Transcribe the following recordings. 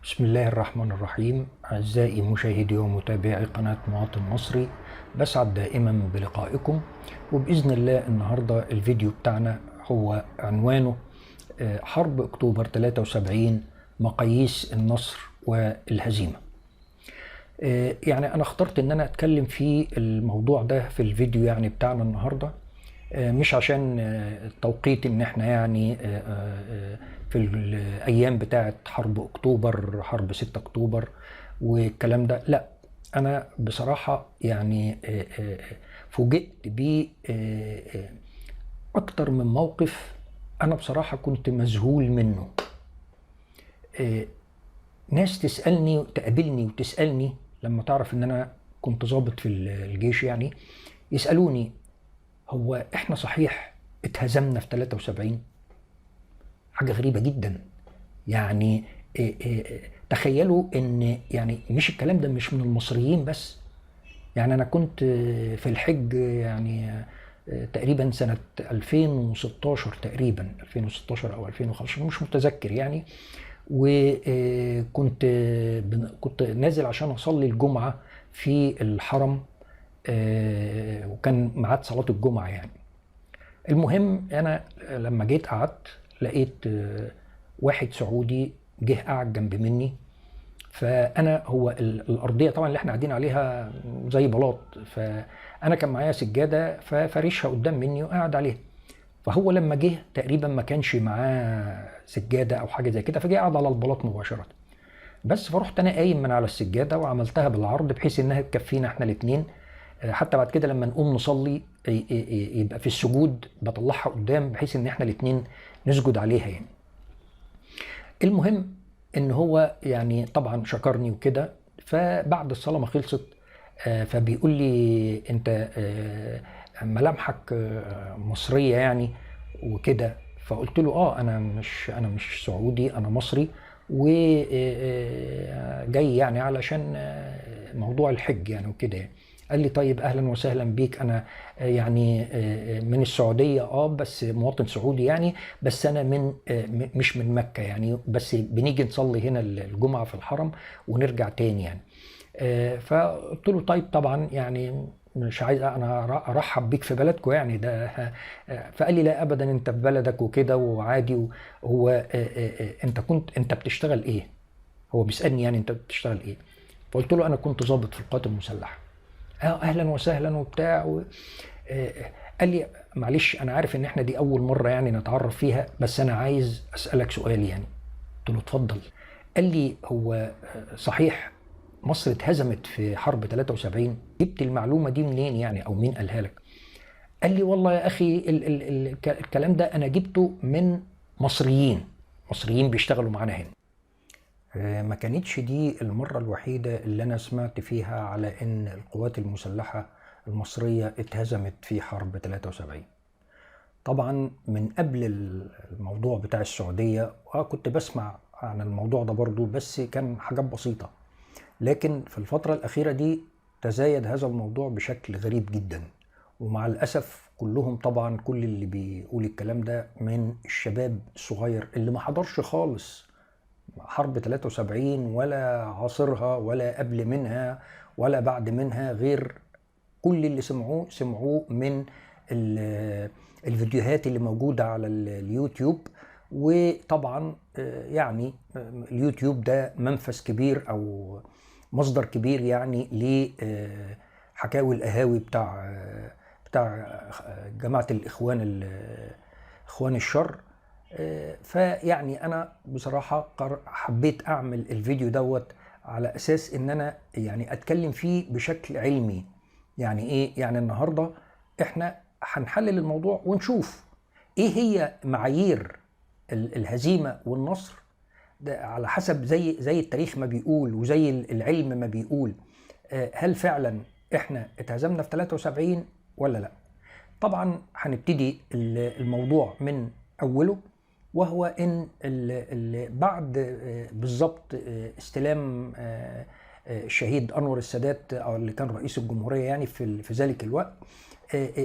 بسم الله الرحمن الرحيم. أعزائي مشاهدي ومتابعي قناة مواطن مصري، بسعد دائما بلقائكم. وبإذن الله النهاردة الفيديو بتاعنا هو عنوانه حرب أكتوبر 73، مقاييس النصر والهزيمة. يعني أنا اخترت إن أنا أتكلم في الموضوع ده في الفيديو يعني بتاعنا النهاردة، مش عشان التوقيت ان احنا يعني في الايام بتاعه حرب اكتوبر، حرب 6 اكتوبر والكلام ده، لا. انا بصراحة يعني فوجئت ب اكتر من موقف. انا بصراحة كنت مذهول منه. ناس تسألني تقابلني وتسألني لما تعرف ان انا كنت ضابط في الجيش، يعني يسألوني: هو احنا صحيح اتهزمنا في 73؟ حاجة غريبة جدا. يعني تخيلوا ان يعني مش الكلام ده مش من المصريين بس. يعني انا كنت في الحج، يعني تقريبا سنة 2016، تقريبا 2016 او 2015، مش متذكر يعني. وكنت كنت نازل عشان اصلي الجمعة في الحرم، وكان ميعاد صلاة الجمعة يعني. المهم انا لما جيت قعدت لقيت واحد سعودي جه قعد جنب مني. فانا هو الارضيه طبعا اللي احنا قاعدين عليها زي بلاط، فانا كان معايا سجاده ففرشها قدام مني وقعد عليها. فهو لما جه تقريبا ما كانش معاه سجاده او حاجه زي كده، فجه قعد على البلاط مباشره. بس فرحت انا قايم من على السجاده وعملتها بالعرض بحيث انها تكفينا احنا الاثنين. حتى بعد كده لما نقوم نصلي يبقى في السجود بطلعها قدام بحيث ان احنا الاثنين نسجد عليها يعني. المهم ان هو يعني طبعا شكرني وكده. فبعد الصلاة ما خلصت فبيقول لي: انت ملامحك مصرية يعني وكده. فقلت له: انا مش سعودي، انا مصري، وجاي يعني علشان موضوع الحج يعني وكده يعني. قال لي: طيب اهلا وسهلا بيك، انا يعني من السعوديه، بس مواطن سعودي يعني، بس انا من مش من مكه يعني، بس بنيجي نصلي هنا الجمعه في الحرم ونرجع تاني يعني. فقلت له: طيب طبعا يعني مش عايز انا ارحب بيك في بلدكم يعني ده. فقال لي: لا ابدا، انت في بلدك وكده وعادي. هو انت بتشتغل ايه؟ هو بيسالني يعني انت بتشتغل ايه؟ فقلت له: انا كنت ضابط في القوات المسلحه. اهلا وسهلا وبتاع قال لي: معلش انا عارف ان احنا دي اول مره يعني نتعرف فيها، بس انا عايز اسالك سؤال يعني. قلت له: اتفضل. قال لي: هو صحيح مصر اتهزمت في حرب 73؟ جبت المعلومه دي منين يعني، او مين قالها لك؟ قال لي: والله يا اخي الكلام ده انا جبته من مصريين بيشتغلوا معانا هنا. ما كانتش دي المرة الوحيدة اللي أنا سمعت فيها على إن القوات المسلحة المصرية اتهزمت في حرب 73. طبعا من قبل الموضوع بتاع السعودية كنت بسمع عن الموضوع ده برضو، بس كان حاجات بسيطة. لكن في الفترة الأخيرة دي تزايد هذا الموضوع بشكل غريب جدا. ومع الأسف كلهم طبعا، كل اللي بيقول الكلام ده من الشباب الصغير اللي ما حضرش خالص حرب 73 ولا عاصرها ولا قبل منها ولا بعد منها، غير كل اللي سمعوه من الفيديوهات اللي موجودة على اليوتيوب. وطبعا يعني اليوتيوب ده منفذ كبير أو مصدر كبير يعني لحكاوي القهاوي بتاع جماعة الإخوان، إخوان الشر. فيعني انا بصراحه حبيت اعمل الفيديو دوت على اساس ان انا يعني اتكلم فيه بشكل علمي. يعني ايه يعني؟ النهارده احنا هنحلل الموضوع ونشوف ايه هي معايير الهزيمه والنصر، ده على حسب زي التاريخ ما بيقول وزي العلم ما بيقول. هل فعلا احنا اتهزمنا في 73 ولا لا؟ طبعا هنبتدي الموضوع من اوله، وهو ان بعد بالظبط استلام الشهيد انور السادات، او اللي كان رئيس الجمهوريه يعني في ذلك الوقت،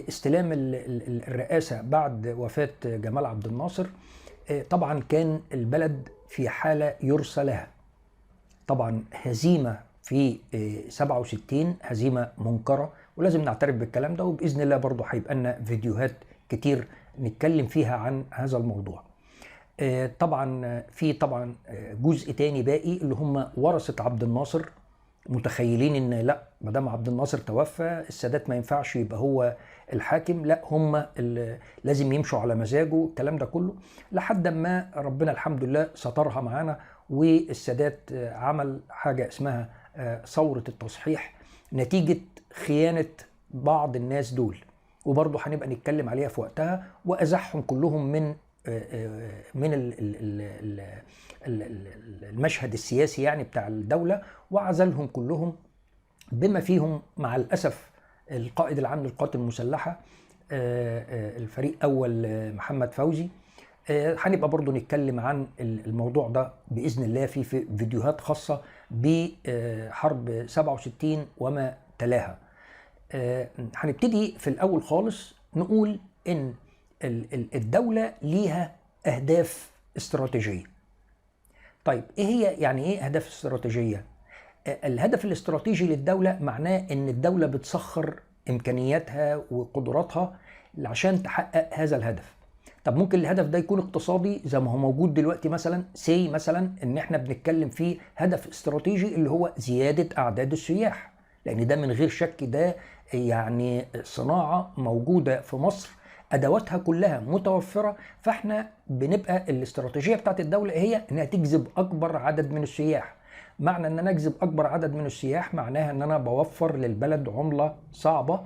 استلام الرئاسه بعد وفاه جمال عبد الناصر. طبعا كان البلد في حاله يرثى لها. طبعا هزيمة في 67 هزيمة منكرة، ولازم نعترف بالكلام ده، وبإذن الله برضو هيبقى لنا فيديوهات كتير نتكلم فيها عن هذا الموضوع. طبعا في جزء تاني باقي اللي هم ورثة عبد الناصر، متخيلين ان لا ما دام عبد الناصر توفى السادات ما ينفعش يبقى هو الحاكم، لا هم لازم يمشوا على مزاجه، الكلام ده كله لحد ما ربنا الحمد لله سترها معانا، والسادات عمل حاجة اسمها ثورة التصحيح نتيجة خيانة بعض الناس دول، وبرضه هنبقى نتكلم عليها في وقتها، وأزحهم كلهم من المشهد السياسي يعني بتاع الدولة، وعزلهم كلهم بما فيهم مع الأسف القائد العام للقوات المسلحة الفريق أول محمد فوزي. هنبقى برضو نتكلم عن الموضوع ده بإذن الله في فيديوهات خاصة بحرب 67 وما تلاها. هنبتدي في الأول خالص نقول إن الدولة ليها أهداف استراتيجية. طيب إيه هي يعني إيه أهداف استراتيجية؟ الهدف الاستراتيجي للدولة معناه إن الدولة بتسخر إمكانياتها وقدراتها عشان تحقق هذا الهدف. طب ممكن الهدف ده يكون اقتصادي زي ما هو موجود دلوقتي، مثلا إن إحنا بنتكلم فيه هدف استراتيجي اللي هو زيادة أعداد السياح، لأن ده من غير شك ده يعني صناعة موجودة في مصر أدواتها كلها متوفرة، فإحنا بنبقى الاستراتيجية بتاعت الدولة هي إنها تجذب أكبر عدد من السياح. معنى إن أنا أجذب أكبر عدد من السياح معناها إن أنا بوفر للبلد عملة صعبة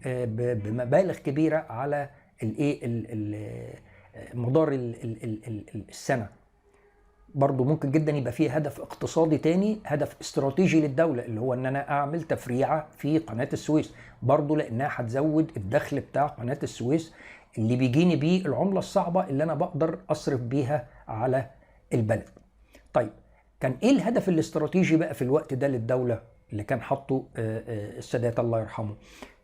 بمبالغ كبيرة على مدار السنة. برضو ممكن جدا يبقى فيه هدف اقتصادي تاني، هدف استراتيجي للدولة اللي هو ان انا اعمل تفريعة في قناة السويس، برضو لانها هتزود الدخل بتاع قناة السويس اللي بيجيني بيه العملة الصعبة اللي انا بقدر اصرف بيها على البلد. طيب كان ايه الهدف الاستراتيجي بقى في الوقت ده للدولة اللي كان حاطه السادات الله يرحمه؟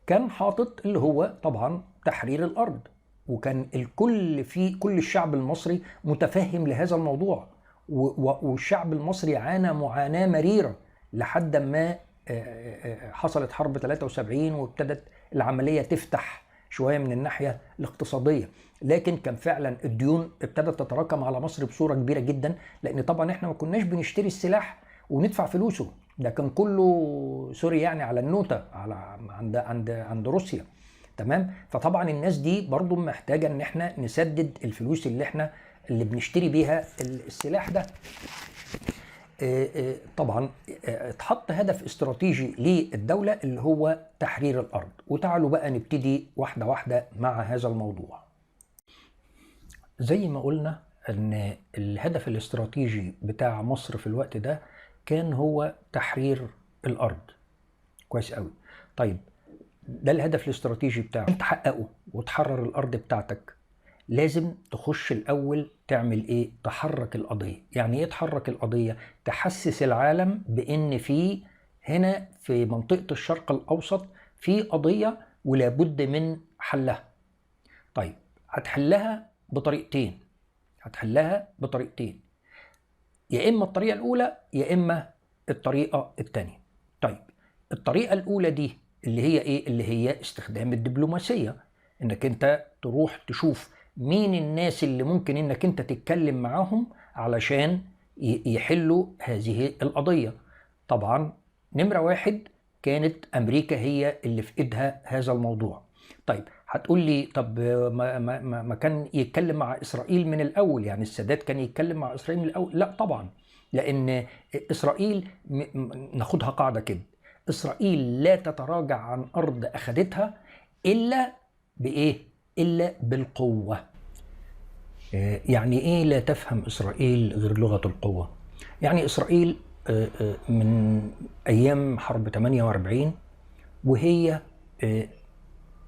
كان حاطط اللي هو طبعا تحرير الارض، وكان كل الشعب المصري متفهم لهذا الموضوع، والشعب المصري عانى معاناة مريرة لحد ما حصلت حرب 73 وابتدت العملية تفتح شوية من الناحية الاقتصادية، لكن كان فعلا الديون ابتدت تتراكم على مصر بصورة كبيرة جدا، لأن طبعا احنا ما كناش بنشتري السلاح وندفع فلوسه، ده كان كله سوري يعني على النوتة عند روسيا، تمام؟ فطبعا الناس دي برضو محتاجة ان احنا نسدد الفلوس اللي بنشتري بيها السلاح ده. طبعا اتحط هدف استراتيجي للدولة اللي هو تحرير الأرض، وتعالوا بقى نبتدي واحدة واحدة مع هذا الموضوع. زي ما قلنا ان الهدف الاستراتيجي بتاع مصر في الوقت ده كان هو تحرير الأرض. كويس قوي. طيب ده الهدف الاستراتيجي بتاعه، انت تحققه وتحرر الأرض بتاعتك لازم تخش الأول تعمل إيه؟ تحرك القضية. يعني إيه تحرك القضية؟ تحسس العالم بإن في هنا في منطقة الشرق الأوسط في قضية ولابد من حلها. طيب هتحلها بطريقتين، يا إما الطريقة الأولى يا إما الطريقة الثانية. طيب الطريقة الأولى دي اللي هي إيه؟ اللي هي استخدام الدبلوماسية، إنك أنت تروح تشوف مين الناس اللي ممكن انك انت تتكلم معاهم علشان يحلوا هذه القضية. طبعا نمرة واحد كانت امريكا هي اللي في ايدها هذا الموضوع. طيب هتقول لي طب ما كان يتكلم مع اسرائيل من الاول؟ يعني السادات كان يتكلم مع اسرائيل من الاول؟ لا طبعا، لان اسرائيل ناخدها قاعدة كده، اسرائيل لا تتراجع عن ارض اخدتها الا بايه؟ إلا بالقوة. يعني إيه لا تفهم إسرائيل غير لغة القوة؟ يعني إسرائيل من أيام حرب 48 وهي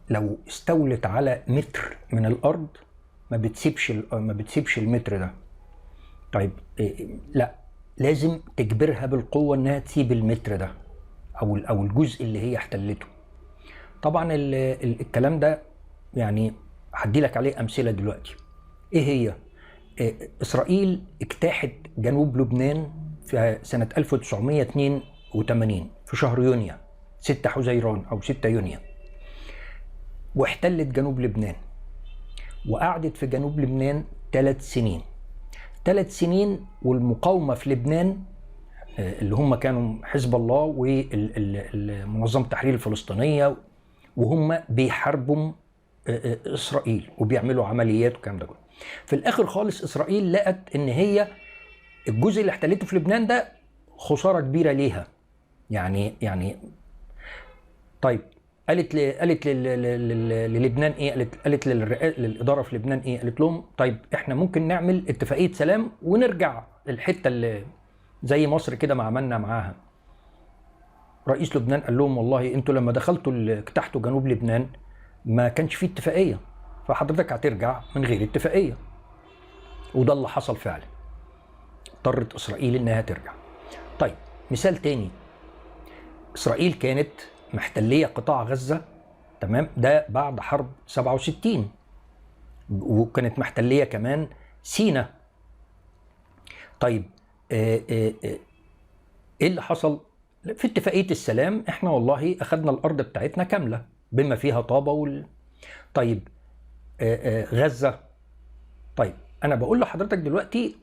لو استولت على متر من الأرض ما بتسيبش المتر ده. طيب لا، لازم تجبرها بالقوة إنها تسيب المتر ده أو الجزء اللي هي احتلته. طبعا الكلام ده يعني هدي لك عليه أمثلة دلوقتي. إيه هي؟ إسرائيل اجتاحت جنوب لبنان في سنة 1982 في شهر يونيو 6 حزيران أو 6 يونيو، واحتلت جنوب لبنان وقعدت في جنوب لبنان 3 سنين. 3 سنين والمقاومة في لبنان اللي هم كانوا حزب الله ومنظمة التحرير الفلسطينية، وهم بيحاربوا إسرائيل وبيعملوا عمليات والكلام ده كله. في الآخر خالص إسرائيل لقت إن هي الجزء اللي احتلته في لبنان ده خسارة كبيرة ليها. يعني طيب قالت للبنان ايه؟ قالت للإدارة في لبنان ايه؟ قالت لهم طيب احنا ممكن نعمل اتفاقية سلام ونرجع الحتة اللي زي مصر كده ما عملنا معاها. رئيس لبنان قال لهم والله انتوا لما دخلتوا اجتاحتوا جنوب لبنان ما كانش فيه اتفاقية، فحضرتك هترجع من غير اتفاقية. وده اللي حصل فعلا، اضطرت إسرائيل إنها ترجع. طيب مثال تاني، إسرائيل كانت محتلية قطاع غزة، تمام، ده بعد حرب 67، وكانت محتلية كمان سيناء. طيب ايه اللي حصل؟ في اتفاقية السلام احنا والله أخذنا الأرض بتاعتنا كاملة بما فيها طابة طيب غزة. طيب أنا بقول لحضرتك دلوقتي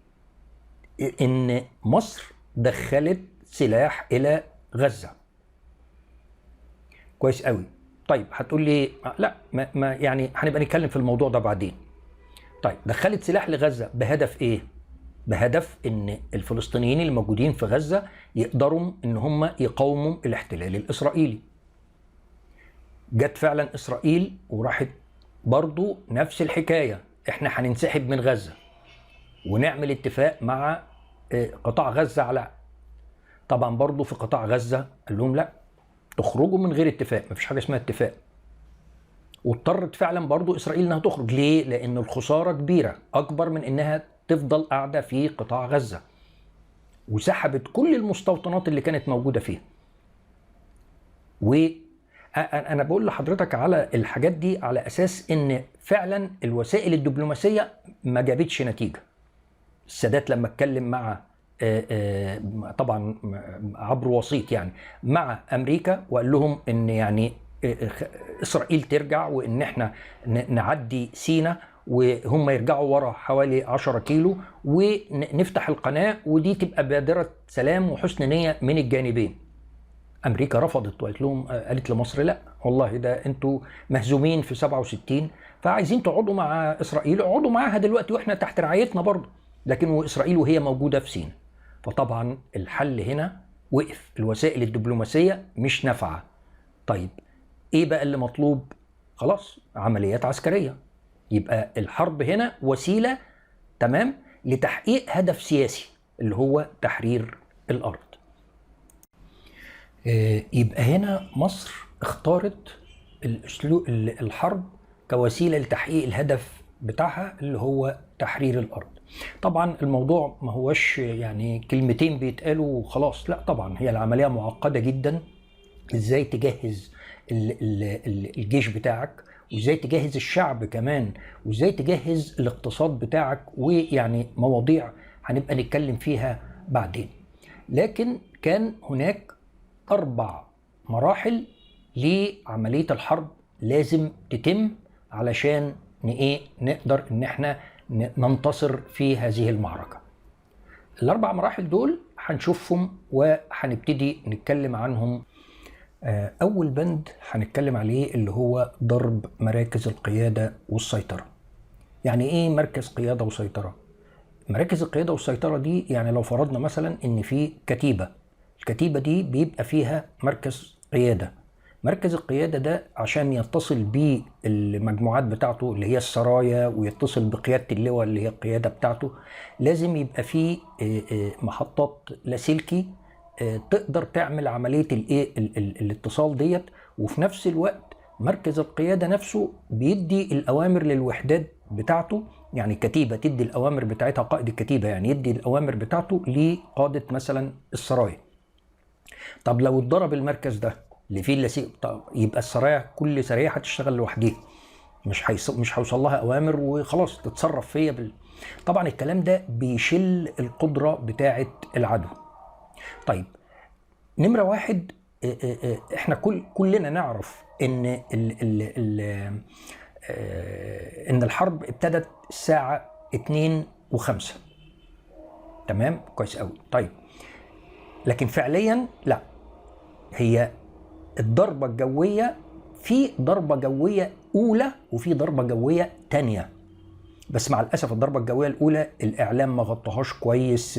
إن مصر دخلت سلاح إلى غزة، كويس قوي. طيب هتقول لي لا ما يعني هنبقى نتكلم في الموضوع ده بعدين. طيب دخلت سلاح لغزة بهدف إيه؟ بهدف إن الفلسطينيين الموجودين في غزة يقدروا إن هم يقاوموا الاحتلال الإسرائيلي. جت فعلا إسرائيل وراحت برضو نفس الحكاية، إحنا هننسحب من غزة ونعمل اتفاق مع قطاع غزة على، طبعا برضو في قطاع غزة قال لهم لا تخرجوا من غير اتفاق، مفيش حاجة اسمها اتفاق. واضطرت فعلا برضو إسرائيل إنها تخرج. ليه؟ لأن الخسارة كبيرة أكبر من إنها تفضل قاعدة في قطاع غزة، وسحبت كل المستوطنات اللي كانت موجودة فيها. وأنا بقول لحضرتك على الحاجات دي على أساس إن فعلا الوسائل الدبلوماسية ما جابتش نتيجة. السادات لما اتكلم مع طبعا عبر وسيط يعني مع أمريكا وقال لهم إن يعني إسرائيل ترجع وإن إحنا نعدي سيناء وهم يرجعوا ورا حوالي 10 كيلو ونفتح القناة ودي تبقى بادرة سلام وحسن نية من الجانبين. أمريكا رفضت وقالت لهم، قالت لمصر لا والله ده أنتوا مهزومين في 67 فعايزين تقعدوا مع إسرائيل، اقعدوا معاها دلوقتي وإحنا تحت رعايتنا برضه، لكن وإسرائيل وهي موجودة في سيناء. فطبعا الحل هنا وقف، الوسائل الدبلوماسية مش نافعة. طيب إيه بقى اللي مطلوب؟ خلاص عمليات عسكرية. يبقى الحرب هنا وسيلة، تمام، لتحقيق هدف سياسي اللي هو تحرير الأرض. يبقى هنا مصر اختارت الحرب كوسيلة لتحقيق الهدف بتاعها اللي هو تحرير الأرض. طبعا الموضوع ما هوش يعني كلمتين بيتقالوا وخلاص، لا طبعا هي العملية معقدة جدا. ازاي تجهز الجيش بتاعك، وازاي تجهز الشعب كمان، وازاي تجهز الاقتصاد بتاعك، ويعني مواضيع هنبقى نتكلم فيها بعدين. لكن كان هناك 4 مراحل لعملية الحرب لازم تتم علشان نقدر ان احنا ننتصر في هذه المعركة. ال4 مراحل دول هنشوفهم وهنبتدي نتكلم عنهم. أول بند هنتكلم عليه اللي هو ضرب مراكز القيادة والسيطرة. يعني إيه مركز قيادة وسيطرة؟ مراكز القيادة والسيطرة دي يعني لو فرضنا مثلا إن في كتيبة، الكتيبة دي بيبقى فيها مركز قيادة. مركز القيادة ده عشان يتصل بالمجموعات بتاعته اللي هي السرايا ويتصل بقيادة اللواء اللي هي القيادة بتاعته، لازم يبقى فيه محطات لاسلكي تقدر تعمل عملية الاتصال ديت. وفي نفس الوقت مركز القيادة نفسه بيدي الأوامر للوحدات بتاعته، يعني كتيبة تدي الأوامر بتاعتها، قائد الكتيبة يعني يدي الأوامر بتاعته لقادة مثلا السرايا. طب لو اتضرب المركز ده اللي فيه يبقى السرايا كل سرية هتشتغل لوحديها، مش هيوصل لها أوامر وخلاص تتصرف فيها طبعا الكلام ده بيشل القدرة بتاعة العدو. طيب نمرة واحد، احنا كلنا نعرف ان ان الحرب ابتدت الساعة 2:05. تمام، كويس قوي. طيب لكن فعليا لا، هي الضربة الجوية في ضربة جوية أولى وفي ضربة جوية تانية، بس مع الأسف الضربة الجوية الأولى الإعلام ما غطاهاش كويس،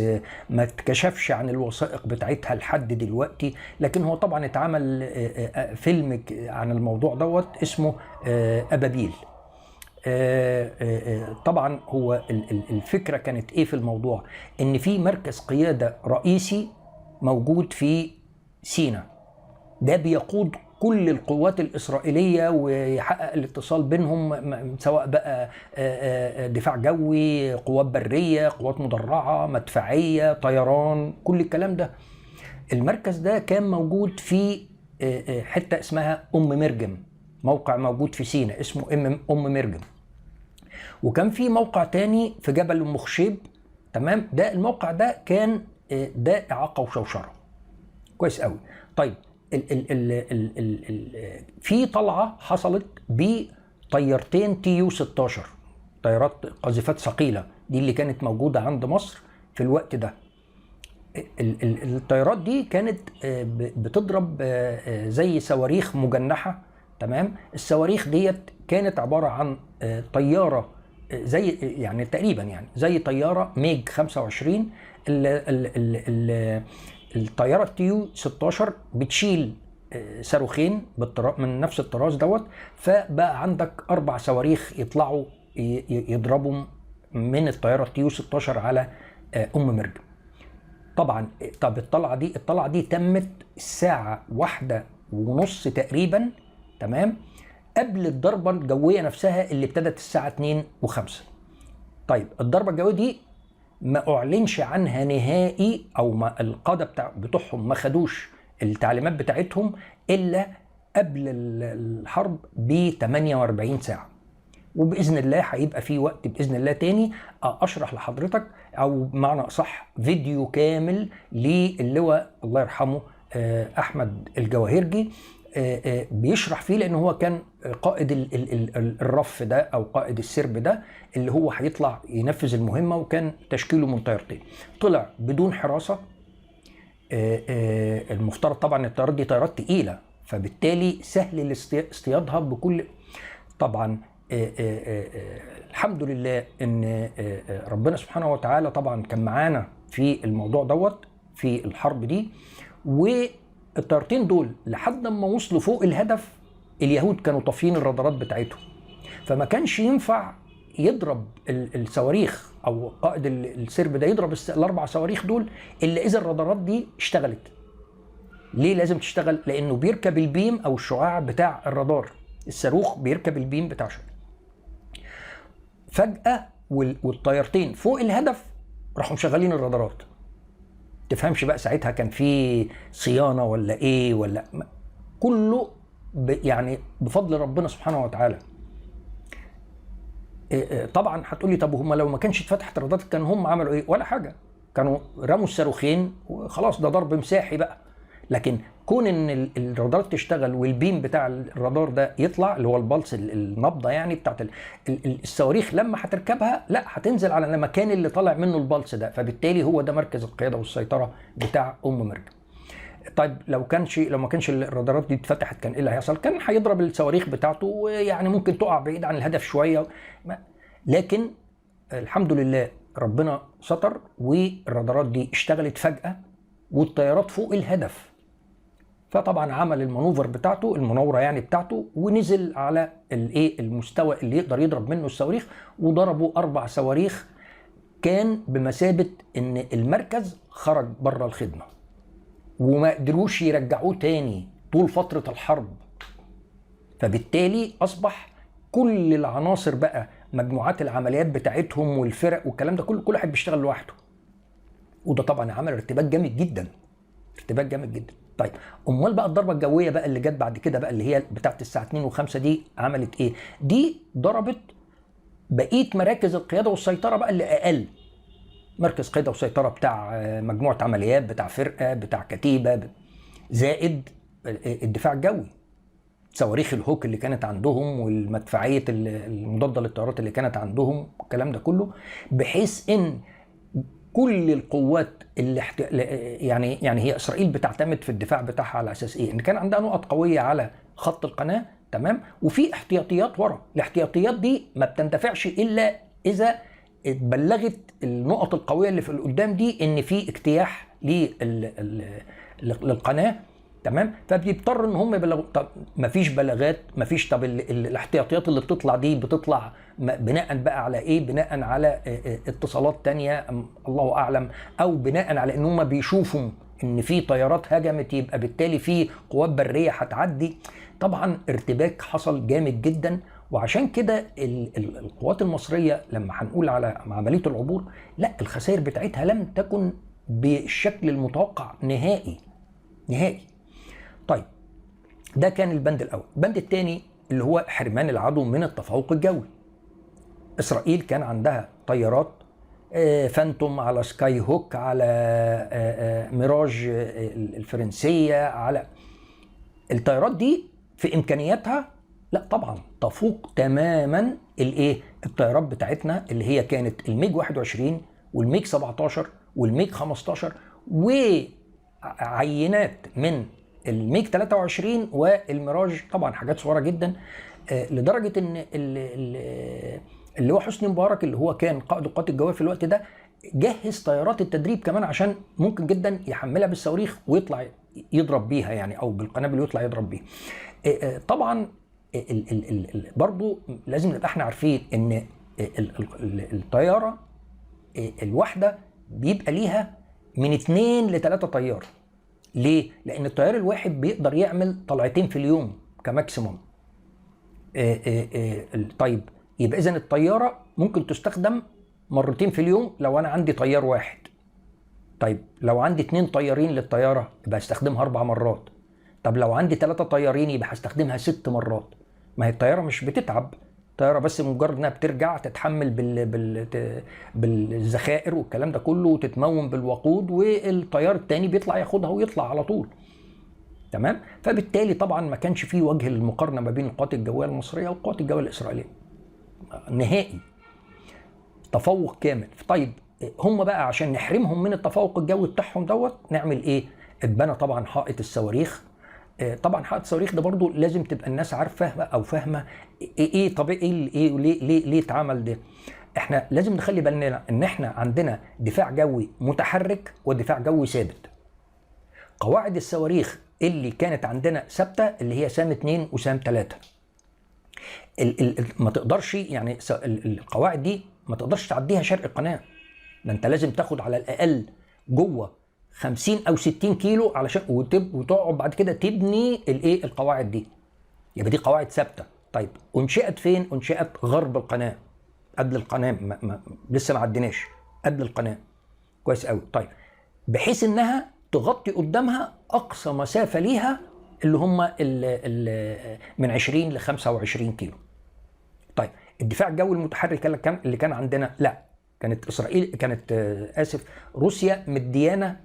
ما اتكشفش عن الوثائق بتاعتها لحد دلوقتي. لكن هو طبعا اتعمل فيلم عن الموضوع دوت اسمه أبابيل. طبعا هو الفكرة كانت ايه في الموضوع؟ ان في مركز قيادة رئيسي موجود في سيناء، ده بيقود كل القوات الإسرائيلية ويحقق الاتصال بينهم، سواء بقى دفاع جوي، قوات برية، قوات مدرعة، مدفعية، طيران، كل الكلام ده. المركز ده كان موجود في حتة اسمها مرجم، موقع موجود في سيناء اسمه مرجم. وكان في موقع تاني في جبل مخشيب. تمام، ده الموقع ده كان ده إعاقة وشوشرة. كويس قوي. طيب في طلعة حصلت بطيارتين TU-16، طيارات قاذفات ثقيلة، دي اللي كانت موجودة عند مصر في الوقت ده. الطيارات دي كانت بتضرب زي صواريخ مجنحة. تمام، الصواريخ ديت كانت عبارة عن طيارة زي يعني تقريبا يعني زي طيارة ميج 25. الطيارة TU-16 بتشيل صاروخين من نفس الطراز دوت، فبقى عندك 4 صواريخ يطلعوا يضربوا من الطيارة TU-16 على مرجم. طبعا طب الطلعة دي تمت الساعة 1:30 تقريبا، تمام، قبل الضربة الجوية نفسها اللي ابتدت الساعة 2:05. طيب الضربة الجوية دي ما أعلنش عنها نهائي، أو ما القادة بتوعهم ما خدوش التعليمات بتاعتهم إلا قبل الحرب ب48 ساعة. وبإذن الله هيبقى في وقت بإذن الله تاني أشرح لحضرتك، أو بمعنى أصح فيديو كامل للواء الله يرحمه أحمد الجواهرجي، بيشرح فيه، لأنه هو كان قائد الرف ده أو قائد السرب ده اللي هو هيطلع ينفذ المهمة، وكان تشكيله من طيارتين. طلع بدون حراسة. المفترض طبعا الطيارات دي طيارات تقيلة، فبالتالي سهل اصطيادها بكل. طبعا الحمد لله ان ربنا سبحانه وتعالى طبعا كان معانا في الموضوع دوت في الحرب دي. والطيارتين دول لحد ما وصلوا فوق الهدف اليهود كانوا طافيين الرادارات بتاعتهم، فما كانش ينفع يضرب الصواريخ او قائد السرب ده يضرب ال4 صواريخ دول الا اذا الرادارات دي اشتغلت. ليه لازم تشتغل؟ لانه بيركب البيم او الشعاع بتاع الرادار، الصاروخ بيركب البيم بتاع شعاع. فجأة والطيارتين فوق الهدف راحوا مشغلين الرادارات. تفهمش بقى ساعتها كان في صيانة ولا ايه، ولا كله يعني بفضل ربنا سبحانه وتعالى. طبعا هتقولي طب هم لو ما كانش اتفتحت الرادارات كان هم عملوا ايه؟ ولا حاجة، كانوا رموا الصاروخين وخلاص، ده ضرب مساحي بقى. لكن كون ان الرادارات تشتغل والبيم بتاع الرادار ده يطلع، اللي هو البلس، النبضه يعني بتاعت الصواريخ، لما هتركبها لا هتنزل على المكان اللي طالع منه البلس ده، فبالتالي هو ده مركز القياده والسيطره بتاع مرجم. طيب لو ما كانش الرادارات دي اتفتحت كان ايه اللي هيحصل؟ كان هيضرب الصواريخ بتاعته، ويعني ممكن تقع بعيد عن الهدف شويه. لكن الحمد لله ربنا ستر، والرادارات دي اشتغلت فجاه والطيارات فوق الهدف. فطبعا عمل المانوفر بتاعته، المناوره يعني بتاعته، ونزل على المستوى اللي يقدر يضرب منه الصواريخ، وضربوا 4 صواريخ. كان بمثابه ان المركز خرج بره الخدمه، وما قدروش يرجعوه تاني طول فتره الحرب. فبالتالي اصبح كل العناصر بقى، مجموعات العمليات بتاعتهم والفرق والكلام ده كله، كل واحد بيشتغل لوحده. وده طبعا عمل ارتباك جامد جدا، ارتباك جامد جدا. طيب امال بقى الضربه الجويه بقى اللي جت بعد كده بقى، اللي هي بتاعت الساعه 2:05 دي، عملت ايه؟ دي ضربت بقيه مراكز القياده والسيطره بقى اللي اقل. مركز قيادة وسيطرة بتاع مجموعة عمليات، بتاع فرقة، بتاع كتيبة، زائد الدفاع الجوي، صواريخ الهوك اللي كانت عندهم والمدفعية المضادة للطيارات اللي كانت عندهم، الكلام ده كله، بحيث ان كل القوات اللي يعني هي اسرائيل بتعتمد في الدفاع بتاعها على اساس ايه؟ ان كان عندها نقط قويه على خط القناه، تمام، وفي احتياطيات ورا. الاحتياطيات دي ما بتندفعش الا اذا بلغت النقط القويه اللي في القدام دي ان في اجتياح للقناه، تمام، فبيضطر ان هم يبلغوا. طب مفيش بلاغات، مفيش. طب الاحتياطيات اللي بتطلع دي بتطلع بناء بقى على ايه؟ بناء على اتصالات تانية الله اعلم، او بناء على ان هم بيشوفوا ان في طيارات هجمت، يبقى بالتالي في قوات بريه هتعدي. طبعا ارتباك حصل جامد جدا. وعشان كده القوات المصريه لما هنقول على عمليه العبور، لا، الخسائر بتاعتها لم تكن بالشكل المتوقع نهائي نهائي. طيب ده كان البند الاول. البند الثاني اللي هو حرمان العدو من التفوق الجوي. اسرائيل كان عندها طيارات فانتوم، على سكاي هوك، على ميراج الفرنسيه، على الطيارات دي في امكانياتها لا طبعا تفوق تماما الايه؟ الطيارات بتاعتنا اللي هي كانت الميج 21 والميج 17 والميج 15 وعينات من الميج 23 والميراج، طبعا حاجات صغيره جدا، لدرجه ان اللي هو حسني مبارك اللي هو كان قائد القوات الجويه في الوقت ده جهز طيارات التدريب كمان، عشان ممكن جدا يحملها بالصواريخ ويطلع يضرب بيها يعني، او بالقنابل ويطلع يضرب بيها. طبعا برضو لازم نبقى احنا عارفين ان الطياره الواحده بيبقى ليها من 2 ل 3 طيار. ليه؟ لأن الطيار الواحد بيقدر يعمل طلعتين في اليوم كماكسيموم. طيب يبقى إذن الطيارة ممكن تستخدم مرتين في اليوم لو أنا عندي طيار واحد. طيب لو عندي 2 طيارين للطيارة يبقى هستخدمها 4 مرات. طب لو عندي 3 طيارين يبقى هستخدمها 6 مرات. ما هي الطيارة مش بتتعب، الطيارة بس مجرد انها بترجع تتحمل بالذخائر والكلام ده كله، وتتمون بالوقود، والطيار التاني بيطلع ياخدها ويطلع على طول، تمام. فبالتالي طبعا ما كانش فيه وجه للمقارنة ما بين القوات الجوية المصرية والقوات الجوية الإسرائيلية نهائي، تفوق كامل. طيب هم بقى عشان نحرمهم من التفوق الجوي بتاعهم دوت نعمل ايه؟ اتبنى طبعا حائط الصواريخ. طبعا حائط الصواريخ ده برضو لازم تبقى الناس عارفه او فاهمه ايه طبيعي ايه ليه اتعمل ده. احنا لازم نخلي بالنا ان احنا عندنا دفاع جوي متحرك ودفاع جوي ثابت. قواعد الصواريخ اللي كانت عندنا ثابته اللي هي سام 2 وسام 3، ما تقدرش يعني القواعد دي ما تقدرش تعديها شرق القناه، ده انت لازم تاخد على الاقل جوه 50 أو 60 كيلو علشان وتقعد بعد كده تبني الايه؟ القواعد دي. يبقى دي قواعد ثابته. طيب انشئت فين؟ انشئت غرب القناه، قبل القناه، لسه ما عديناش، قبل القناه كويس قوي. طيب بحيث انها تغطي قدامها اقصى مسافه ليها اللي هم من 20 ل 25 كيلو. طيب الدفاع الجوي المتحرك اللي كان عندنا، لا، كانت اسرائيل روسيا مديانا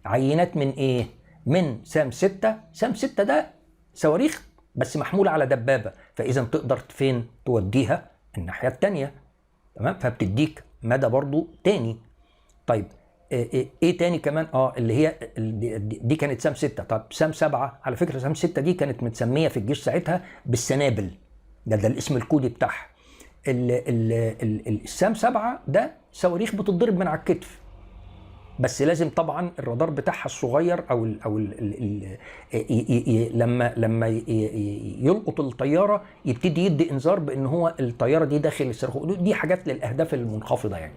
عينات من ايه؟ من سام 6. سام 6 ده صواريخ بس محموله على دبابه، فاذا تقدر فين توديها؟ الناحيه الثانيه، تمام، فبتديك مدى برضو تاني. طيب ايه تاني كمان؟ اللي هي دي كانت سام 6. طب سام 7، على فكره سام 6 دي كانت متسميه في الجيش ساعتها بالسنابل، ده الاسم الكودي بتاعها. السام 7 ده صواريخ بتضرب من على الكتف، بس لازم طبعا الرادار بتاعها الصغير لما يلقط الطياره يبتدي يدي انذار بان هو الطياره دي داخل الصاروخ. دي حاجات للاهداف المنخفضه يعني.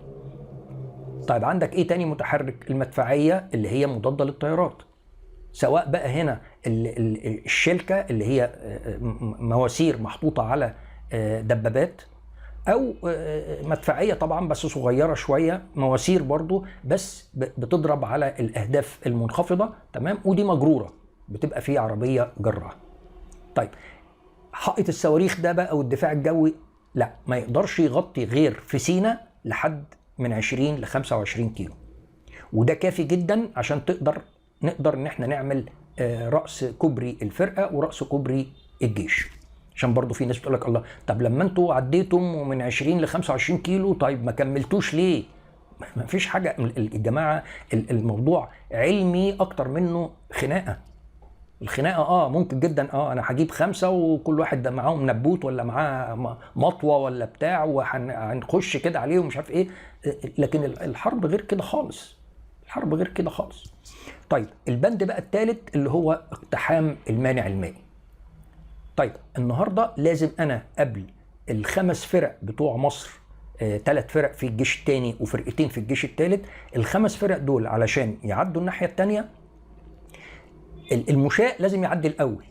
طيب عندك ايه تاني متحرك؟ المدفعيه اللي هي مضاده للطيارات، سواء بقى هنا الشلكه اللي هي مواسير محطوطه على دبابات، او مدفعيه طبعا بس صغيره شويه، مواسير برضو بس بتضرب على الاهداف المنخفضه، تمام، ودي مجروره بتبقى فيه عربيه جراها. طيب حائط الصواريخ ده بقى والدفاع الجوي لا، ما يقدرش يغطي غير في سيناء لحد من 20 ل 25 كيلو، وده كافي جدا عشان نقدر ان احنا نعمل رأس كوبري الفرقة ورأس كوبري الجيش. عشان برضو في ناس بتقول لك الله، طب لما انتوا عديتم من 20 ل 25 كيلو طيب ما كملتوش ليه؟ ما فيش حاجة الجماعة، الموضوع علمي اكتر منه خناقة. الخناقة ممكن جدا انا هجيب 5 وكل واحد ده معاهم نبوت ولا معاه مطوة ولا بتاع وهنخش كده عليهم مش عارف ايه، لكن الحرب غير كده خالص. الحرب غير كده خالص. طيب البند بقى الثالث اللي هو اقتحام المانع المائي. طيب النهارده لازم انا قبل ال5 فرق بتوع مصر، 3 فرق في الجيش الثاني وفرقتين في الجيش الثالث، ال5 فرق دول علشان يعدوا الناحيه الثانيه المشاة لازم يعدي الاول.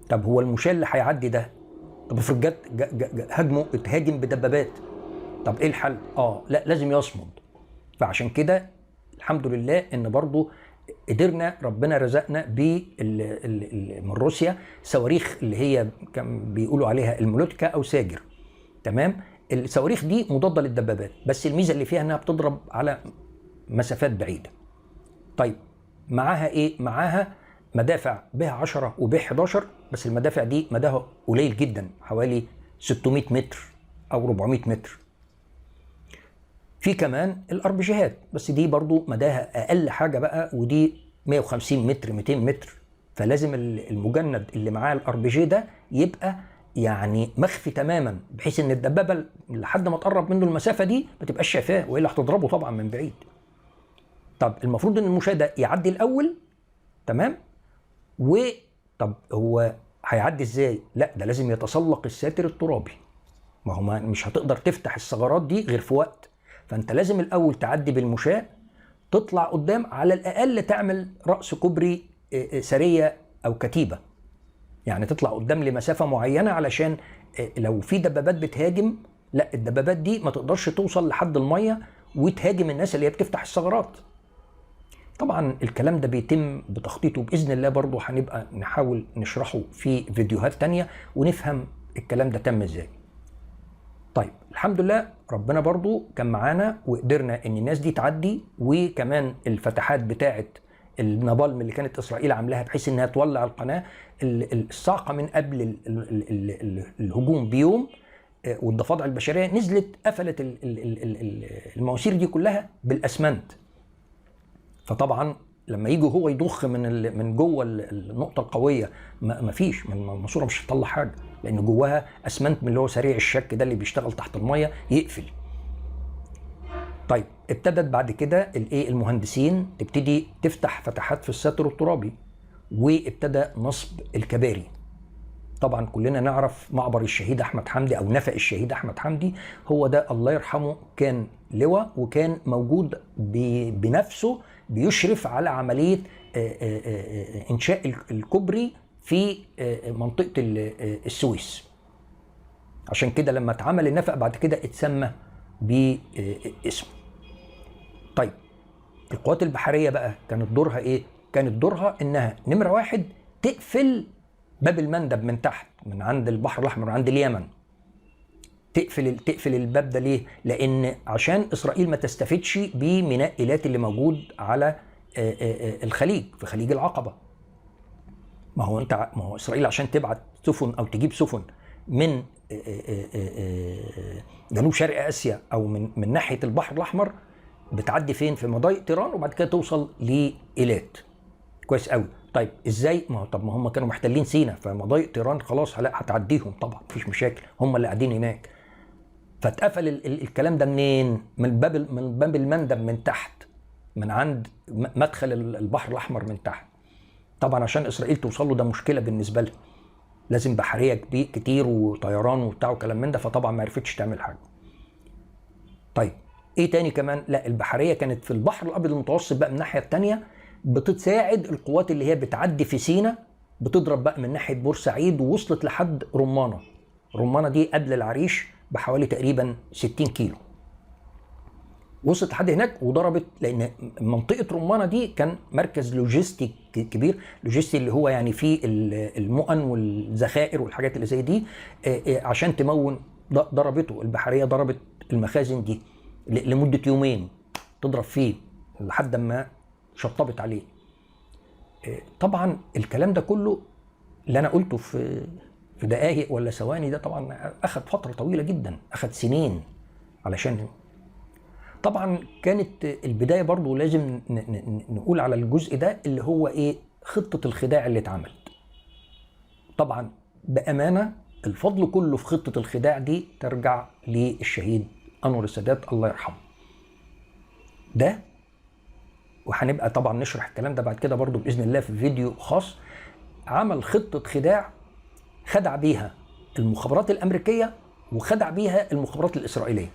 طب هو المشاة اللي هيعدي ده، طب افرض اتهاجم بدبابات، طب ايه الحل؟ لا لازم يصمد. فعشان كده الحمد لله ان برضو قدرنا، ربنا رزقنا من روسيا صواريخ اللي هي كان بيقولوا عليها المولوتكا او ساجر. تمام. الصواريخ دي مضاده للدبابات، بس الميزه اللي فيها انها بتضرب على مسافات بعيده. طيب معاها ايه؟ معاها مدافع به 10 وبه 11، بس المدافع دي مداها قليل جدا، حوالي 600 متر او 400 متر. في كمان الاربجيهات، بس دي برضو مداها اقل حاجه بقى، ودي 150 متر 200 متر. فلازم المجند اللي معاه الاربجي ده يبقى يعني مخفي تماما، بحيث ان الدبابه لحد ما تقرب منه المسافه دي ما تبقاش شايفاه، والا هتضربه طبعا من بعيد. طب المفروض ان المشاة ده يعدي الاول، تمام. طب هو هيعدي ازاي؟ لا ده لازم يتسلق الساتر الترابي. ما هو مش هتقدر تفتح الثغرات دي غير في وقت، فانت لازم الاول تعدي بالمشاة، تطلع قدام، على الاقل تعمل رأس كوبري سرية او كتيبة، يعني تطلع قدام لمسافة معينة علشان لو في دبابات بتهاجم، لا الدبابات دي ما تقدرش توصل لحد المية وتهاجم الناس اللي هي بتفتح الثغرات. طبعا الكلام ده بيتم بتخطيطه بإذن الله، برضو هنبقى نحاول نشرحه في فيديوهات تانية ونفهم الكلام ده تم ازاي. طيب الحمد لله ربنا برضو كان معانا وقدرنا ان الناس دي تعدي، وكمان الفتحات بتاعه النابالم اللي كانت اسرائيل عاملاها بحيث انها تولع القناه، الصاعقه من قبل الهجوم بيوم والضفادع البشريه نزلت قفلت المواسير دي كلها بالاسمنت. فطبعا لما يجي هو يضخ من جوه النقطه القويه ما فيش، الماسوره مش هتطلع حاجه، لان جواها اسمنت من اللي هو سريع الشك ده اللي بيشتغل تحت الميه يقفل. طيب ابتدت بعد كده المهندسين تبتدي تفتح فتحات في الساتر الترابي، وابتدى نصب الكباري. طبعا كلنا نعرف معبر الشهيد احمد حمدي او نفق الشهيد احمد حمدي، هو ده الله يرحمه كان لواء، وكان موجود بنفسه بيشرف على عمليه انشاء الكوبري في منطقه السويس. عشان كده لما اتعمل النفق بعد كده اتسمى باسمه. طيب القوات البحريه بقى كانت دورها ايه؟ كانت دورها انها نمره 1 تقفل باب المندب من تحت، من عند البحر الاحمر، من عند اليمن. تقفل الباب ده ليه؟ لان عشان اسرائيل ما تستفدش بميناء ايلات اللي موجود على الخليج، في خليج العقبه. ما هو اسرائيل عشان تبعت سفن او تجيب سفن من جنوب شرق اسيا او من ناحيه البحر الاحمر، بتعدي فين؟ في مضايق طيران، وبعد كده توصل لايلات. كويس قوي. طيب ازاي؟ ما هم كانوا محتلين سيناء، فمضايق طيران خلاص هتعديهم طبعا مفيش مشاكل، هم اللي قاعدين هناك. فاتقفل الكلام ده منين؟ من باب المندب من تحت، من عند مدخل البحر الاحمر من تحت. طبعا عشان اسرائيل توصل له ده مشكله بالنسبه لها، لازم بحريه كتير وطيران وبتاع وكلام من ده، فطبعا ما عرفتش تعمل حاجه. طيب ايه تاني كمان؟ لا البحريه كانت في البحر الابيض المتوسط بقى من الناحيه الثانيه، بتساعد القوات اللي هي بتعدي في سيناء، بتضرب بقى من ناحيه بورسعيد ووصلت لحد رمانه. رمانه دي قبل العريش بحوالي تقريبا 60 كيلو، وصلت لحد هناك وضربت، لان منطقه رمانه دي كان مركز لوجستي كبير، لوجستي اللي هو يعني فيه المؤن والذخائر والحاجات اللي زي دي، عشان تمون. ضربته البحريه، ضربت المخازن دي لمده يومين تضرب فيه لحد ما شطبت عليه. طبعا الكلام ده كله اللي انا قلته في دقائق ولا ثواني ده طبعا اخذ فتره طويله جدا، اخذ سنين علشان. طبعا كانت البدايه برضو لازم نقول على الجزء ده اللي هو ايه، خطه الخداع اللي اتعملت. طبعا بامانه الفضل كله في خطه الخداع دي ترجع للشهيد انور السادات الله يرحمه. ده وهنبقى طبعا نشرح الكلام ده بعد كده برضو باذن الله في فيديو خاص. عمل خطه خداع خدع بيها المخابرات الامريكيه وخدع بيها المخابرات الاسرائيليه،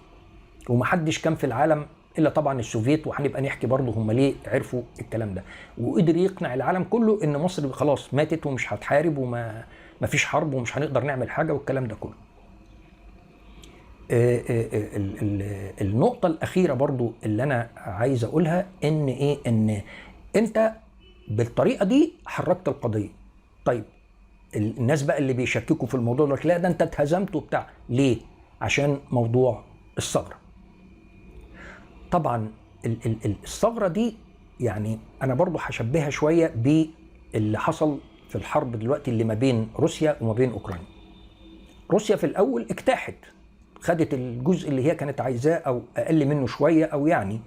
ومحدش كان في العالم الا طبعا السوفيت، وهنبقى نحكي برضه هم ليه عرفوا الكلام ده. وقدر يقنع العالم كله ان مصر خلاص ماتت ومش هتحارب وما فيش حرب ومش هنقدر نعمل حاجه والكلام ده كله. النقطه الاخيره برضه اللي انا عايز اقولها ان ايه، ان انت بالطريقه دي حركت القضيه. طيب الناس بقى اللي بيشككوا في الموضوع لك لا ده انت اتهزمت وبتاع، ليه؟ عشان موضوع الثغره. طبعا الثغره دي يعني انا برضو هشبهها شويه باللي حصل في الحرب دلوقتي اللي ما بين روسيا وما بين اوكرانيا. روسيا في الاول اجتاحت، خدت الجزء اللي هي كانت عايزاه او اقل منه شويه، او يعني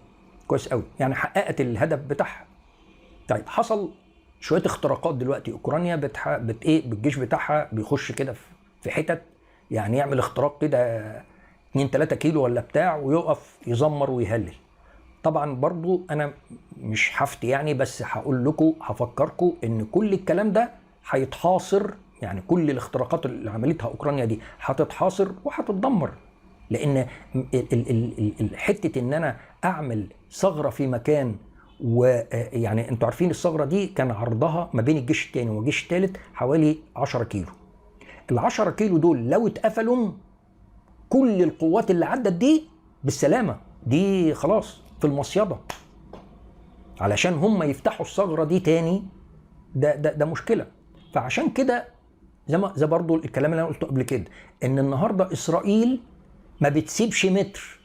كويس قوي، يعني حققت الهدف بتاعها. طيب حصل شويه اختراقات دلوقتي، اوكرانيا بالجيش بتاعها بيخش كده في حتت، يعني يعمل اختراق كده 2-3 كيلو ولا بتاع ويقف يزمر ويهلل. طبعا برضو انا مش هفتي يعني، بس هقول لكم هفكركم ان كل الكلام ده هيتحاصر، يعني كل الاختراقات اللي عملتها اوكرانيا دي هتتحاصر وهتتدمر. لان حته ان انا اعمل ثغره في مكان، ويعني انتوا عارفين الثغره دي كان عرضها ما بين الجيش الثاني والجيش الثالث حوالي 10 كيلو. ال10 كيلو دول لو اتقفلوا كل القوات اللي عدت دي بالسلامه، دي خلاص في المصيده. علشان هم يفتحوا الثغره دي تاني ده مشكله. فعشان كده زي برضو الكلام اللي انا قلته قبل كده، ان النهارده اسرائيل ما بتسيبش متر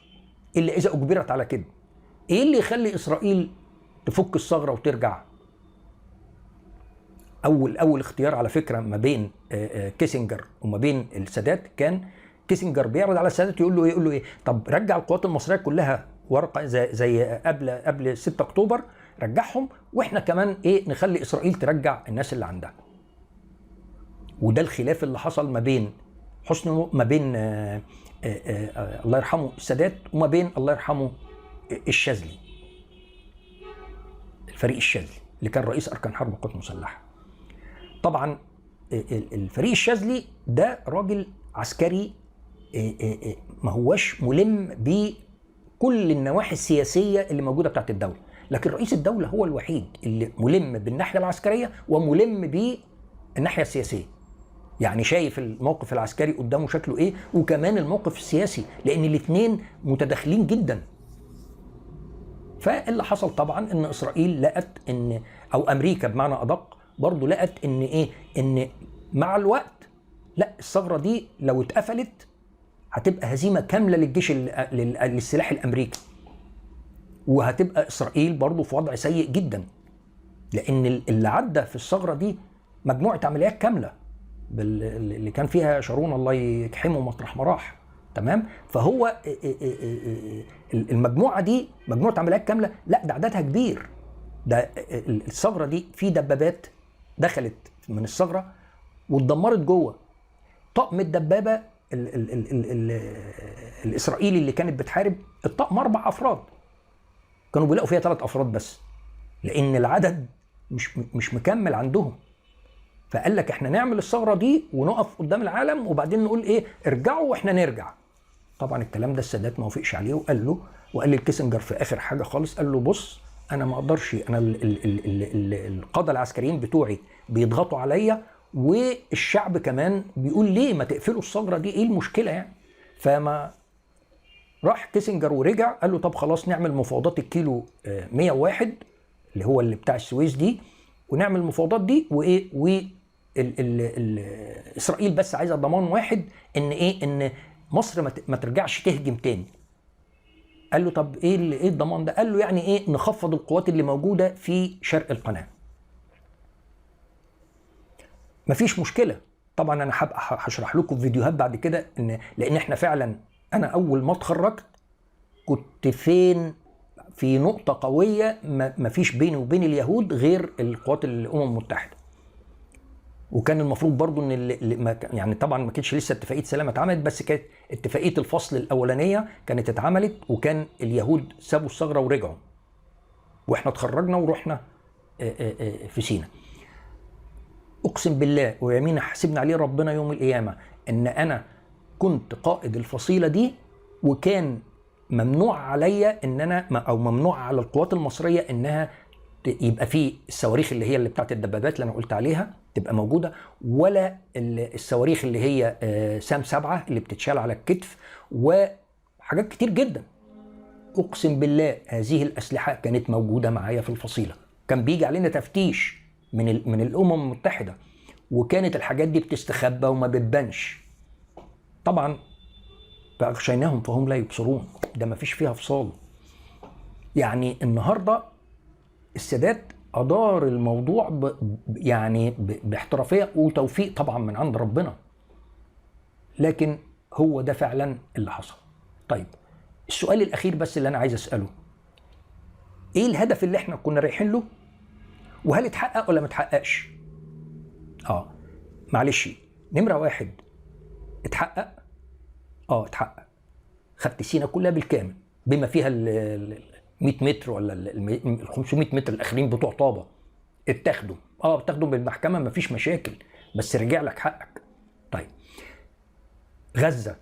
الا اذا اجبرت على كده. ايه اللي يخلي اسرائيل تفك الثغره وترجع؟ اول اختيار على فكره ما بين كيسنجر وما بين السادات، كان كيسنجر بيعرض على السادات يقول له ايه، طب رجع القوات المصريه كلها ورقه زي قبل 6 اكتوبر، رجعهم، واحنا كمان ايه نخلي اسرائيل ترجع الناس اللي عندها. وده الخلاف اللي حصل ما بين حسني، ما بين الله يرحمه السادات، وما بين الله يرحمه الشاذلي، الفريق الشاذلي اللي كان رئيس اركان حرب القوات المسلحه. طبعا الفريق الشاذلي ده راجل عسكري ما هوش ملم بكل النواحي السياسيه اللي موجوده بتاعت الدوله، لكن رئيس الدوله هو الوحيد اللي ملم بالناحيه العسكريه وملم بالناحيه السياسيه. يعني شايف الموقف العسكري قدامه شكله ايه، وكمان الموقف السياسي، لان الاثنين متداخلين جدا. فاللي حصل طبعا ان اسرائيل لقت ان، او امريكا بمعنى ادق برضه لقت ان ايه، ان مع الوقت لا الثغره دي لو اتقفلت هتبقى هزيمه كامله للجيش للسلاح الامريكي، وهتبقى اسرائيل برضه في وضع سيء جدا، لان اللي عدى في الثغره دي مجموعه عمليات كامله اللي كان فيها شارون الله يجحمه مطرح ما راح، تمام. فهو المجموعه دي مجموعه عمليات كامله، لا ده عددها كبير. ده الثغره دي في دبابات دخلت من الثغره واتدمرت جوه. طقم الدبابه الاسرائيلي اللي كانت بتحارب، الطقم 4 افراد، كانوا بيلاقوا فيها 3 افراد بس، لان العدد مش مكمل عندهم. فقال لك احنا نعمل الثغره دي ونقف قدام العالم وبعدين نقول ايه، ارجعوا واحنا نرجع. طبعا الكلام ده السادات ما وافقش عليه، وقال للكيسنجر في اخر حاجه خالص، قال له بص انا ما اقدرش، انا القاده العسكريين بتوعي بيضغطوا عليا، والشعب كمان بيقول ليه ما تقفلوا الثغره دي، ايه المشكله يعني. فما راح كيسنجر ورجع قال له طب خلاص نعمل مفاوضات الكيلو 101 اللي هو اللي بتاع السويس دي، ونعمل المفاوضات دي وايه، اسرائيل بس عايزه ضمان واحد، ان ايه، ان مصر ما ترجعش تهجم تاني. قال له طب ايه الضمان ده؟ قال له يعني ايه، نخفض القوات اللي موجوده في شرق القناه. مفيش مشكله. طبعا انا هبقى هشرح لكم في فيديوهات بعد كده، لان احنا فعلا انا اول ما اتخرجت كنت فين، في نقطه قويه مفيش بيني وبين اليهود غير القوات الامم المتحده. وكان المفروض برضو ان يعني طبعا ما كانتش لسه اتفاقيه سلام اتعملت، بس كانت اتفاقيه الفصل الاولانيه كانت اتعملت، وكان اليهود سابوا الثغره ورجعوا، واحنا اتخرجنا ورحنا في سيناء. اقسم بالله ويمين حسبنا عليه ربنا يوم القيامه ان انا كنت قائد الفصيله دي، وكان ممنوع عليا ان انا، او ممنوع على القوات المصريه انها يبقى في الصواريخ اللي هي اللي بتاعت الدبابات اللي انا قلت عليها تبقى موجوده، ولا الصواريخ اللي هي سام 7 اللي بتتشال على الكتف، وحاجات كتير جدا. اقسم بالله هذه الاسلحه كانت موجوده معايا في الفصيله، كان بيجي علينا تفتيش من الامم المتحده، وكانت الحاجات دي بتستخبى وما بتبانش. طبعا فاغشيناهم فهم لا يبصرون، ده ما فيش فيها فصال. يعني النهارده السادات ادار الموضوع يعني باحترافيه وتوفيق طبعا من عند ربنا، لكن هو ده فعلا اللي حصل. طيب السؤال الاخير بس اللي انا عايز اساله، ايه الهدف اللي احنا كنا رايحين له، وهل اتحقق ولا ما اتحققش؟ معلش، نمره واحد، اتحقق. اتحقق. خدت سينا كلها بالكامل بما فيها ال 100 متر ولا ال 500 متر الاخرين بتوع طابه اتاخدوا. بتاخدوا بالمحكمه مفيش مشاكل، بس رجع لك حقك. طيب غزه،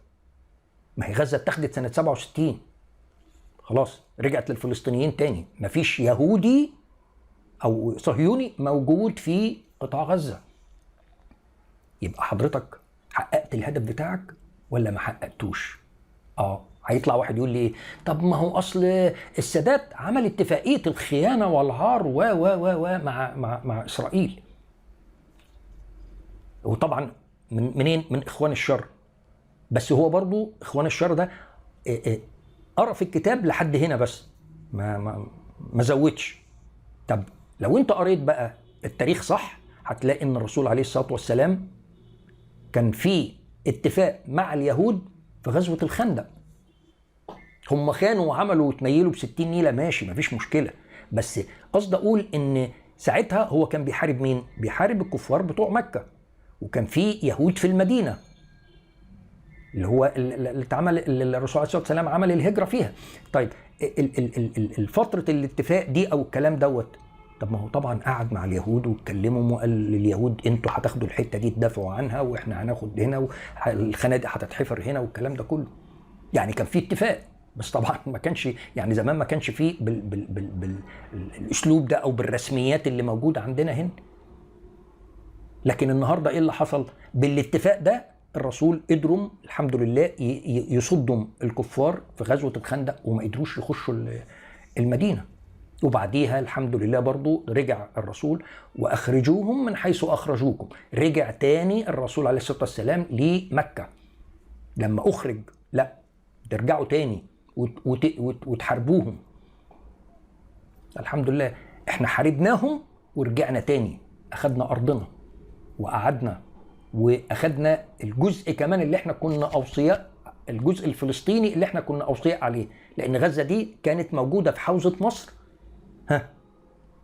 ما هي غزه اتاخدت سنه 67، خلاص رجعت للفلسطينيين تاني، مفيش يهودي او صهيوني موجود في قطاع غزه. يبقى حضرتك حققت الهدف بتاعك ولا ما حققتوش؟ هيطلع واحد يقول لي طب ما هو اصل السادات عمل اتفاقيه الخيانه والعار و و و و مع اسرائيل. وطبعا منين؟ من اخوان الشر. بس هو برضو اخوان الشر ده قرا في الكتاب لحد هنا بس، ما زودش. طب لو انت قريت بقى التاريخ صح، هتلاقي ان الرسول عليه الصلاه والسلام كان في اتفاق مع اليهود في غزوه الخندق. هم خانوا وعملوا وتنيلوا ب60 نيله، ماشي مفيش مشكله، بس قصد اقول ان ساعتها هو كان بيحارب مين؟ بيحارب الكفار بتوع مكه، وكان في يهود في المدينه اللي هو اللي اتعمل الرسول عليه الصلاه والسلام عمل الهجره فيها. طيب الفتره الاتفاق دي او الكلام دوت، طب ما هو طبعا قعد مع اليهود واتكلموا وقال لليهود انتوا هتاخدوا الحته دي تدافعوا عنها، واحنا هناخد هنا، والخنادق هتتحفر هنا، والكلام ده كله. يعني كان في اتفاق، بس طبعا ما كانش يعني زمان ما كانش فيه بالاسلوب ده او بالرسميات اللي موجوده عندنا هنا. لكن النهارده ايه اللي حصل؟ بالاتفاق ده الرسول قدروا الحمد لله يصدوا الكفار في غزوه الخندق، وما قدروش يخشوا المدينه. وبعديها الحمد لله برضو رجع الرسول واخرجوهم من حيث اخرجوكم. رجع تاني الرسول عليه الصلاه والسلام لمكه. لما اخرج لا ترجعوا تاني وتحاربوهم. الحمد لله احنا حاربناهم ورجعنا تاني، اخدنا ارضنا وقعدنا، واخدنا الجزء كمان اللي احنا كنا اوصياء، الجزء الفلسطيني اللي احنا كنا اوصياء عليه، لان غزه دي كانت موجوده في حوزه مصر.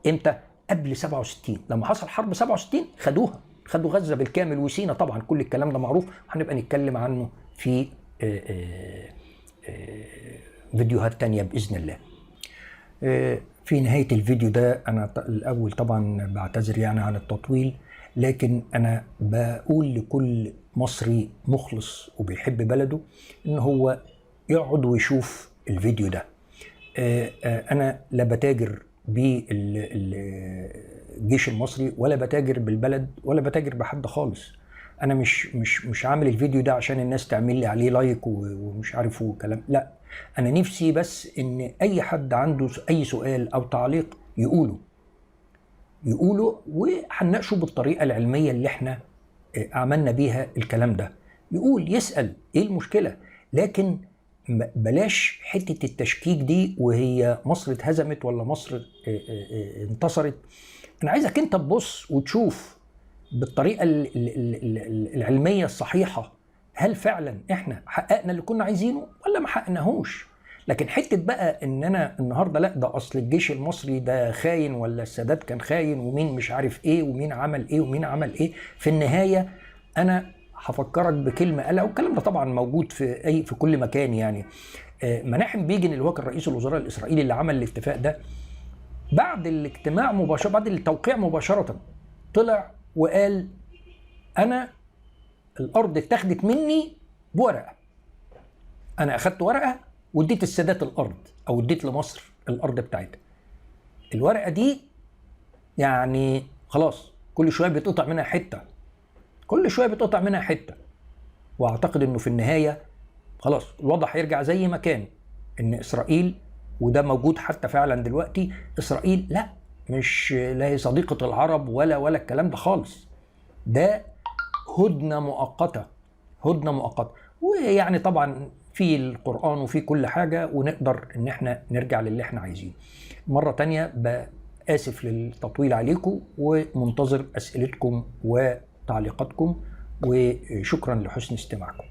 امتى؟ قبل 67. لما حصل حرب 67 خدوها، خدوا غزه بالكامل وسينا. طبعا كل الكلام ده معروف، هنبقى نتكلم عنه في فيديوهات تانية بإذن الله. في نهاية الفيديو ده أنا الأول طبعا بعتذر يعني عن التطويل، لكن أنا بقول لكل مصري مخلص وبيحب بلده إن هو يقعد ويشوف الفيديو ده. أنا لا بتاجر بالجيش المصري، ولا بتاجر بالبلد، ولا بتاجر بحد خالص. انا مش عامل الفيديو ده عشان الناس تعمل لي عليه لايك ومش عارف وكلام، لا، انا نفسي بس ان اي حد عنده اي سؤال او تعليق يقوله وهنناقشه بالطريقه العلميه اللي احنا عملنا بيها الكلام ده. يقول، يسال، ايه المشكله؟ لكن بلاش حتة التشكيك دي، وهي مصر اتهزمت ولا مصر انتصرت. أنا عايزك أنت تبص وتشوف بالطريقة العلمية الصحيحة، هل فعلا احنا حققنا اللي كنا عايزينه ولا ما حققناهوش. لكن حتة بقى ان انا النهاردة لا ده اصل الجيش المصري ده خاين، ولا السادات كان خاين، ومين مش عارف ايه، ومين عمل ايه ومين عمل ايه، في النهاية انا هفكرك بكلمة قالها، والكلام ده طبعا موجود في كل مكان يعني. مناحم بيجن اللي هو كان رئيس الوزراء الاسرائيلي اللي عمل الاتفاق ده، بعد الاجتماع مباشرة، بعد التوقيع مباشرة، طلع وقال انا الارض اتاخدت مني بورقه، انا اخدت ورقه واديت السادات الارض، او اديت لمصر الارض بتاعتها. الورقه دي يعني خلاص كل شويه بيتقطع منها حته، كل شويه بيتقطع منها حته. واعتقد انه في النهايه خلاص الوضع هيرجع زي ما كان، ان اسرائيل، وده موجود حتى فعلا دلوقتي، اسرائيل لا مش لا هي صديقه العرب ولا الكلام ده خالص، ده هدنة مؤقتة، هدنة مؤقتة. ويعني طبعا في القرآن وفي كل حاجة، ونقدر ان احنا نرجع للي احنا عايزينه. مرة تانية آسف للتطويل عليكم، ومنتظر أسئلتكم وتعليقاتكم، وشكرا لحسن استماعكم.